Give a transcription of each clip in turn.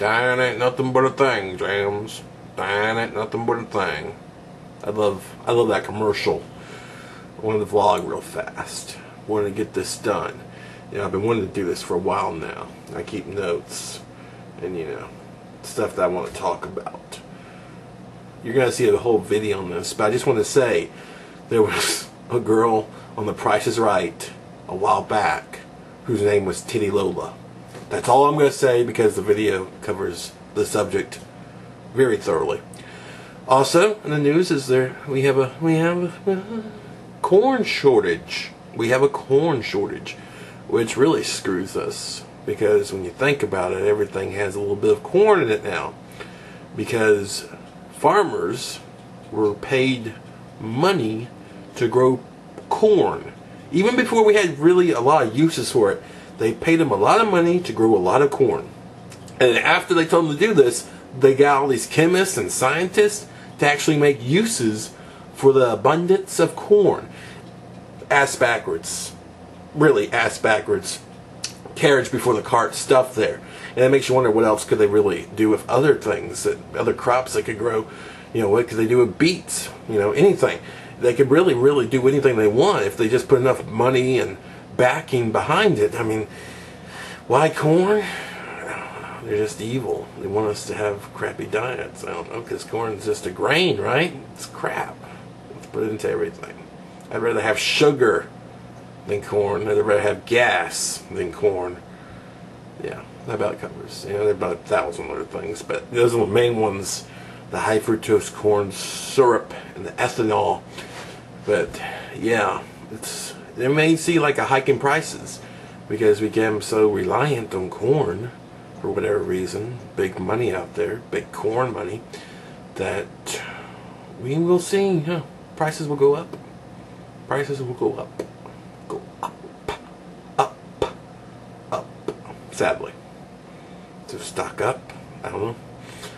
Dying ain't nothing but a thing, Jams. Dying ain't nothing but a thing. I love that commercial. I wanted to vlog real fast. Wanted to get this done. You know, I've been wanting to do this for a while now. I keep notes and, you know, stuff that I want to talk about. You're going to see a whole video on this, but I just want to say there was a girl on The Price is Right a while back whose name was Titty Lola. That's all I'm going to say because the video covers the subject very thoroughly. Also, in the news is we have a corn shortage. We have a corn shortage, which really screws us because when you think about it, everything has a little bit of corn in it now because farmers were paid money to grow corn. Even before we had really a lot of uses for it, they paid them a lot of money to grow a lot of corn. And after they told them to do this, they got all these chemists and scientists to actually make uses for the abundance of corn. Ass backwards. Really ass backwards. Carriage before the cart stuff there. And it makes you wonder what else could they really do with other things, other crops they could grow. You know, what could they do with beets? You know, anything. They could really do anything they want if they just put enough money and backing behind it. I mean, why corn? They're just evil. They want us to have crappy diets. I don't know, because corn is just a grain, right? It's crap. Let's put it into everything. I'd rather have sugar than corn. I'd rather have gas than corn. Yeah, that about covers. You know, there are about 1,000 other things, but those are the main ones. The high fructose corn syrup and the ethanol. But yeah, they may see like a hike in prices because we get so reliant on corn for whatever reason. Big money out there, big corn money, that we will see. Yeah, prices will go up. Prices will go up. Go up. Up. Up. Sadly. So stock up. I don't know.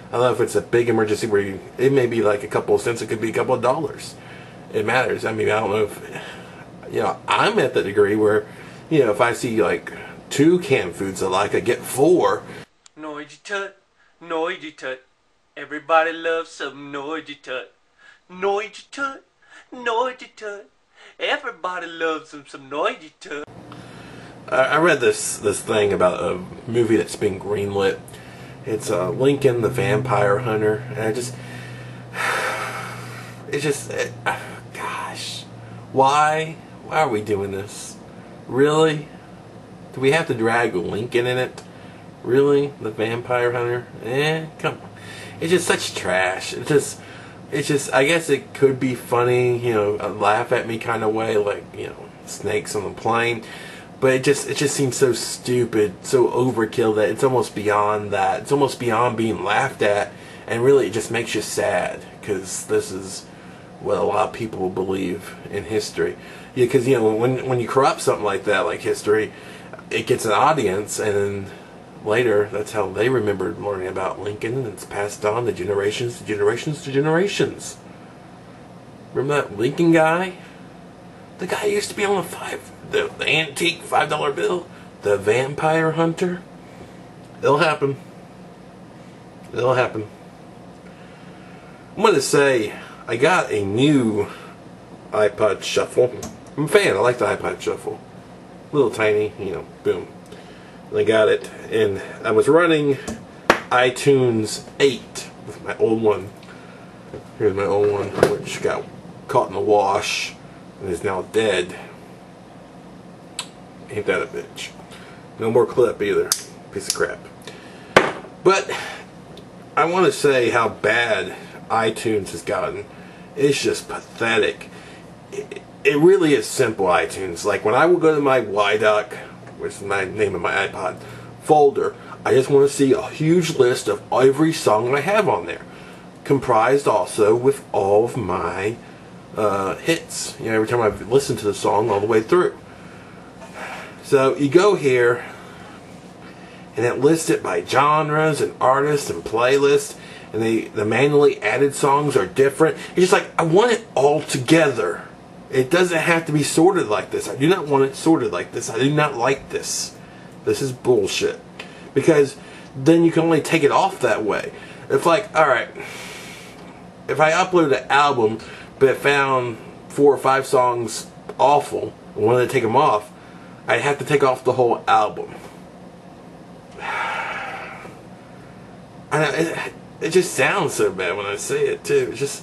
I don't know if it's a big emergency where it may be like a couple of cents. It could be a couple of dollars. It matters. I mean, I don't know if, you know, I'm at the degree where, you know, if I see like 2 canned foods I like, I get 4. Noyjeetut, Noyjeetut. Everybody loves some Noyjeetut. Noyjeetut, Noyjeetut. Everybody loves some Noyjeetut. I read this thing about a movie that's been greenlit. It's Lincoln the Vampire Hunter, and gosh, why are we doing this? Really? Do we have to drag Lincoln in it? Really? The Vampire Hunter? Come on. It's just such trash. It's just, I guess it could be funny, you know, a laugh at me kind of way, like, you know, snakes on the plane. But it just seems so stupid, so overkill that it's almost beyond that. It's almost beyond being laughed at, and really it just makes you sad because this is what a lot of people believe in history. Yeah, because you know when you corrupt something like that, like history, it gets an audience, and then later that's how they remembered learning about Lincoln, and it's passed on to generations to generations to generations. Remember that Lincoln guy? The guy used to be on the antique $5 bill. The Vampire Hunter. It'll happen. It'll happen. I'm going to say I got a new iPod Shuffle. I'm a fan. I like the iPod Shuffle. Little tiny, you know, boom. And I got it. And I was running iTunes 8 with my old one. Here's my old one, which got caught in the wash and is now dead. Ain't that a bitch? No more clip either. Piece of crap. But I want to say how bad iTunes has gotten. It's just pathetic. It really is simple, iTunes. Like when I will go to my YDoc, which is my name of my iPod, folder, I just want to see a huge list of every song I have on there. Comprised also with all of my hits. You know, every time I've listened to the song all the way through. So you go here, and it lists it by genres and artists and playlists, and the manually added songs are different. It's just like, I want it all together. It doesn't have to be sorted like this. I do not want it sorted like this. I do not like this. This is bullshit. Because then you can only take it off that way. It's like, alright, if I upload an album but found 4 or 5 songs awful and wanted to take them off, I'd have to take off the whole album. I know, it just sounds so bad when I say it too. It's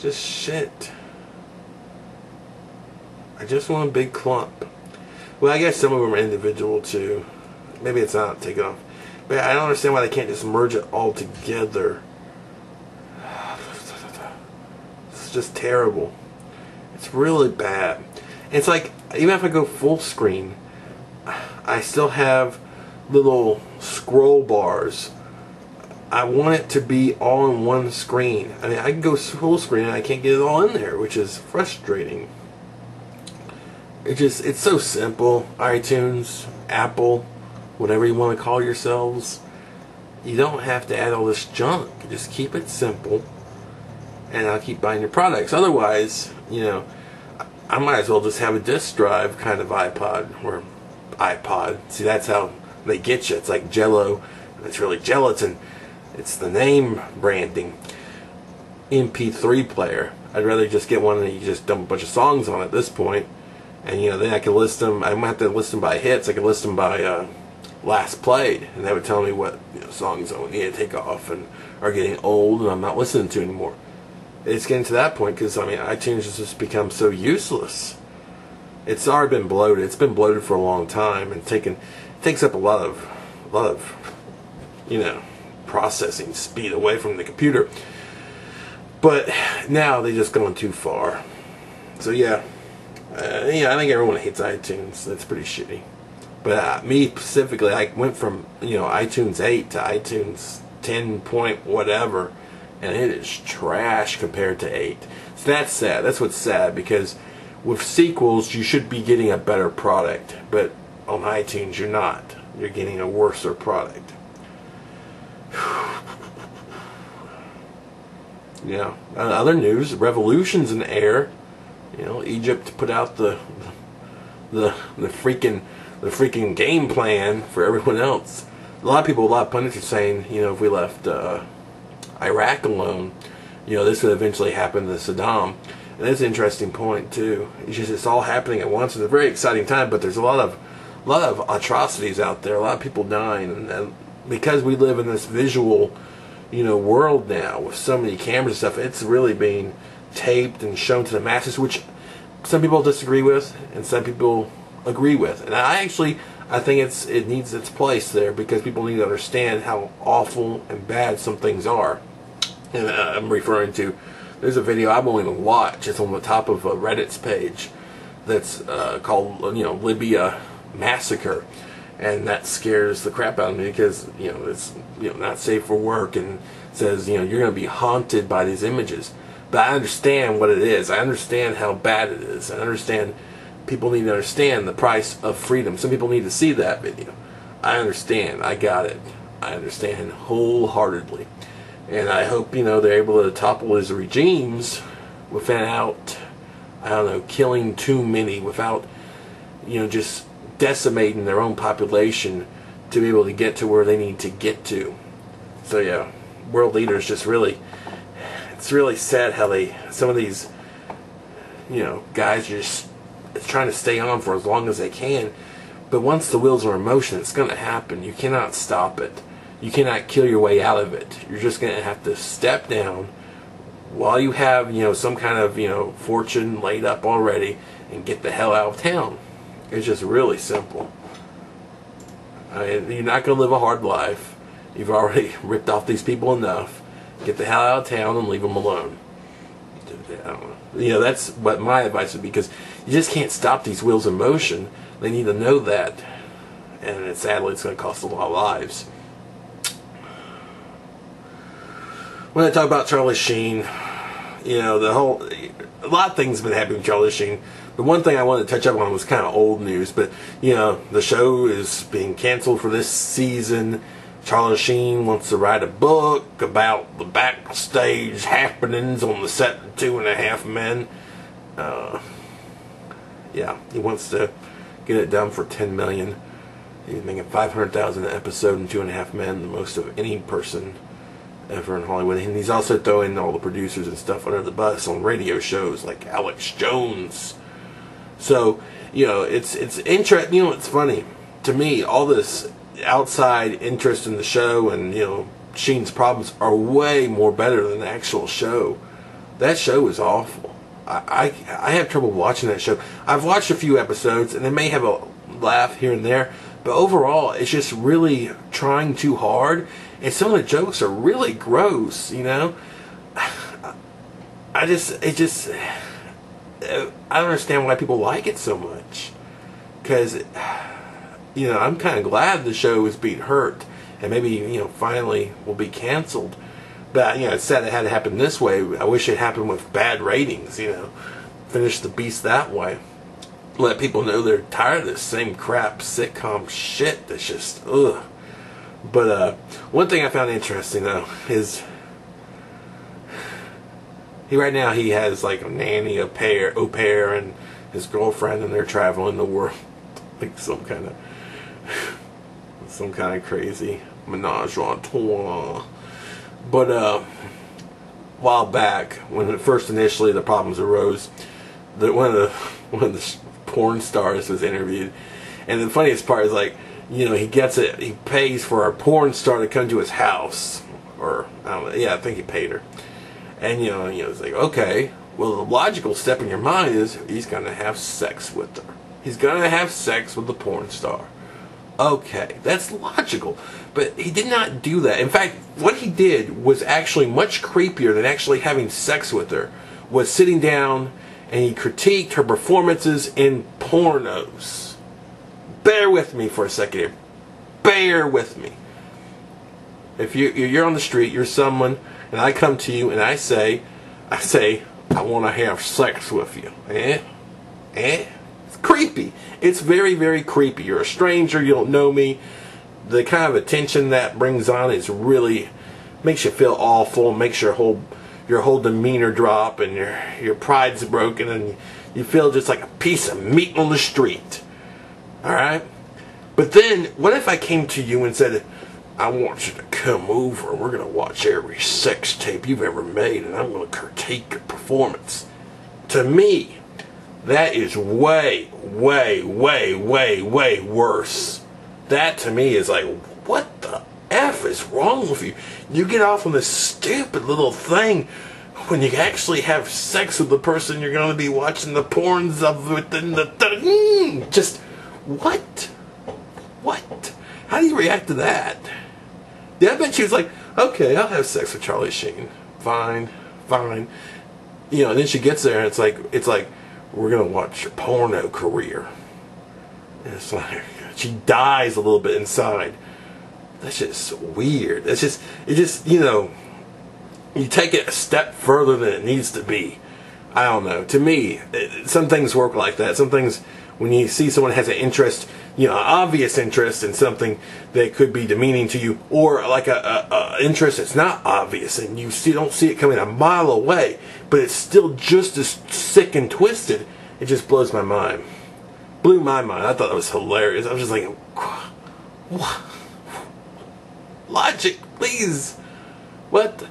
just shit. I just want a big clump. Well, I guess some of them are individual too. Maybe it's not taken off. But I don't understand why they can't just merge it all together. It's just terrible. It's really bad. It's like, even if I go full screen, I still have little scroll bars. I want it to be all in one screen. I mean, I can go full screen and I can't get it all in there, which is frustrating. It's so simple. iTunes, Apple, whatever you want to call yourselves, you don't have to add all this junk. Just keep it simple, and I'll keep buying your products. Otherwise, you know, I might as well just have a disk drive kind of iPod or iPod. See, that's how they get you. It's like Jello. It's really gelatin. It's the name branding. MP3 player. I'd rather just get one that you just dump a bunch of songs on at this point. And, you know, then I can list them. I might have to list them by hits. I can list them by last played. And that would tell me what, you know, songs I would need to take off and are getting old and I'm not listening to anymore. It's getting to that point because, I mean, iTunes has just become so useless. It's already been bloated. It's been bloated for a long time and takes up a lot of, you know, processing speed away from the computer. But now they're just going too far. So yeah. Yeah, I think everyone hates iTunes. That's pretty shitty. But me specifically, I went from, you know, iTunes 8 to iTunes 10 point whatever, and it is trash compared to 8. So that's sad. That's what's sad, because with sequels, you should be getting a better product, but on iTunes, you're not. You're getting a worser product. Yeah. Other news: revolutions in the air. You know, Egypt put out the freaking game plan for everyone else. A lot of pundits are saying, you know, if we left Iraq alone, you know, this would eventually happen to Saddam. And that's an interesting point too. It's all happening at once. It's a very exciting time, but there's a lot of atrocities out there. A lot of people dying, and because we live in this visual, you know, world now with so many cameras and stuff, it's really being taped and shown to the masses, which some people disagree with and some people agree with. And I think it needs its place there, because people need to understand how awful and bad some things are. And I'm referring to, there's a video I won't even watch. It's on the top of Reddit's page that's called, you know, Libya Massacre. And that scares the crap out of me, because, you know, it's, you know, not safe for work, and says, you know, you're going to be haunted by these images. But I understand what it is. I understand how bad it is. I understand people need to understand the price of freedom. Some people need to see that video. I understand. I got it. I understand wholeheartedly. And I hope, you know, they're able to topple these regimes without, I don't know, killing too many, without, you know, just decimating their own population to be able to get to where they need to get to. So yeah, world leaders just really, it's really sad how some of these, you know, guys are just trying to stay on for as long as they can. But once the wheels are in motion, it's going to happen. You cannot stop it. You cannot kill your way out of it. You're just going to have to step down while you have, you know, some kind of, you know, fortune laid up already, and get the hell out of town. It's just really simple. I mean, you're not going to live a hard life. You've already ripped off these people enough. Get the hell out of town and leave them alone. I don't know. You know, that's what my advice would be, because you just can't stop these wheels in motion. They need to know that. And sadly, it's going to cost a lot of lives. When I talk about Charlie Sheen, you know, a lot of things have been happening with Charlie Sheen. But one thing I wanted to touch up on was kind of old news. But, you know, the show is being canceled for this season. Charlie Sheen wants to write a book about the backstage happenings on the set of 2.5 Men. Yeah, he wants to get it done for $10 million. He's making $500,000 an episode in 2.5 Men, the most of any person ever in Hollywood. And he's also throwing all the producers and stuff under the bus on radio shows like Alex Jones. So, you know, it's interesting. You know, it's funny to me. All this outside interest in the show and, you know, Sheen's problems are way more better than the actual show. That show is awful. I have trouble watching that show. I've watched a few episodes and they may have a laugh here and there, but overall it's just really trying too hard, and some of the jokes are really gross, you know. I don't understand why people like it so much, because, you know, I'm kind of glad the show is being hurt and maybe, you know, finally will be canceled. But, you know, it's sad it had to happen this way. I wish it happened with bad ratings, you know. Finish the beast that way. Let people know they're tired of this same crap sitcom shit that's just, ugh. But, one thing I found interesting, though, is right now he has, like, a nanny, au pair, and his girlfriend, and they're traveling the world. Like some kind of crazy menage a trois. But a while back, when initially the problems arose, one of the porn stars was interviewed, and the funniest part is, like, you know, he pays for a porn star to come to his house, or I don't know, yeah, I think he paid her, and you know, it's like, okay, well, the logical step in your mind is he's gonna have sex with her. He's gonna have sex with the porn star. Okay, that's logical. But he did not do that. In fact, what he did was actually much creepier than actually having sex with her. Was sitting down and he critiqued her performances in pornos. Bear with me for a second here. Bear with me. If you're on the street, you're someone, and I come to you and I say, I want to have sex with you. It's creepy. It's very, very creepy. You're a stranger. You don't know me. The kind of attention that brings on is really makes you feel awful. Makes your whole demeanor drop, and your pride's broken, and you feel just like a piece of meat on the street. All right. But then, what if I came to you and said, I want you to come over. We're going to watch every sex tape you've ever made, and I'm going to critique your performance. To me, that is way, way, way, way, way worse. That to me is like, what the F is wrong with you? You get off on this stupid little thing when you actually have sex with the person you're going to be watching the porns of within the... Just, what? What? How do you react to that? Yeah, I bet she was like, okay, I'll have sex with Charlie Sheen. Fine, fine. You know, and then she gets there and it's like, we're going to watch your porno career. And it's like, she dies a little bit inside. That's just weird. It just, you know, you take it a step further than it needs to be. I don't know. To me, some things work like that. Some things, when you see someone has an interest, you know, obvious interest in something that could be demeaning to you, or like a interest that's not obvious and you don't see it coming a mile away, but it's still just as sick and twisted, it just blows my mind. Blew my mind. I thought that was hilarious. I was just like, what? Logic, please. What?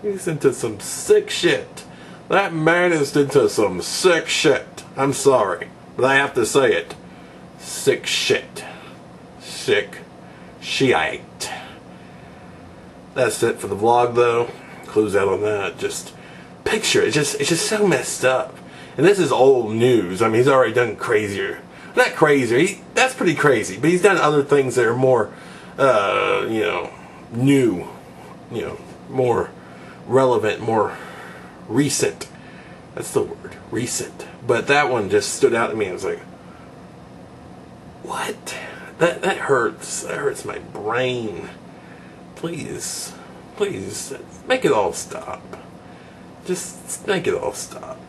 He's into some sick shit. That man is into some sick shit. I'm sorry, but I have to say it. Sick shit. Sick shite. That's it for the vlog, though. Close out on that. Just picture it. It's just so messed up. And this is old news. I mean, he's already done crazier. Not crazier. That's pretty crazy. But he's done other things that are more, you know, new. You know, more relevant, more recent. That's the word. Recent. But that one just stood out to me. I was like, what? That hurts. That hurts my brain. Please. Please. Make it all stop. Just make it all stop.